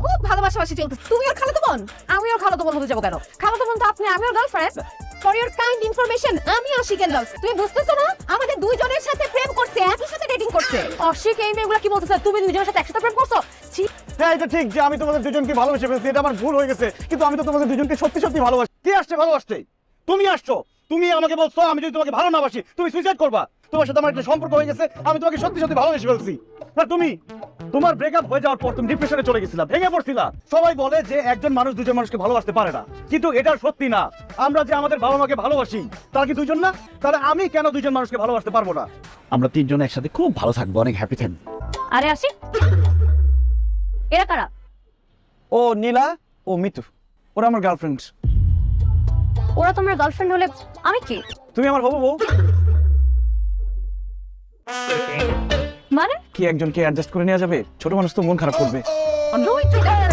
খুব ভালোবাসাবাসি চলতেছে। তুমি ওর খালাতো বোন, আমি ওর খালাতো বোন হতে যাবো কেন? খালাতো বোন তো আপনি, আমি ওর girlfriend. For your kind information, আমি আশিকের লাভ। তুমি বুঝতেছো না? আমাদের দুইজনের সাথে প্রেম করছে, একই সাথে ডেটিং করছে। অশিক এই মেয়েগুলো কি বলতেছে? তুমি দুইজনের সাথে একসাথে প্রেম করছো? ছি। হ্যাঁ, এটা ঠিক যে আমি তোমাদের দুজনকে ভালোবেসে ফেলছি, এটা আমার ভুল হয়ে গেছে, কিন্তু আমি তো তোমাদের দুজনকে সত্যি সত্যি ভালোবাসি। কে আসছে ভালোবাসতে? তুমি আসছো। তুমি আমাকে বলছো আমি যদি তোমাকে ভালো না বাসি তুমি সুইসাইড করবা। তোমার সাথে আমার একটা সম্পর্ক হয়ে গেছে, আমি তোমাকে সত্যি সত্যি ভালোবেসে ফেলছি। আর তুমি তোমার ব্রেকআপ হয়ে যাওয়ার পর তুমি ডিপ্রেশনে চলে গেছিলা, ভেঙে পড়ছিলা। সবাই বলে যে একজন মানুষ দুজন মানুষকে ভালোবাসতে পারে না, কিন্তু এটা সত্যি না। আমরা যে আমাদের বাবা মাকে ভালোবাসি তারা কি দুজন না? তাহলে আমি কেন দুজন মানুষকে ভালোবাসতে পারবো না? আমরা তিনজন একসাথে খুব ভালো থাকবো, অনেক হ্যাপি থাকবো। আরে আশিক, এরা কারা? ও নীলা, ও মিতু, ওরা আমার গার্লফ্রেন্ড। ওরা তোমার গার্লফ্রেন্ড হলে আমি কি? তুমি আমার হবু বউ। মানে কি একজনকে অ্যাডজাস্ট করে নেওয়া যাবে? ছোট মানুষ তো মন খারাপ করবে। দুই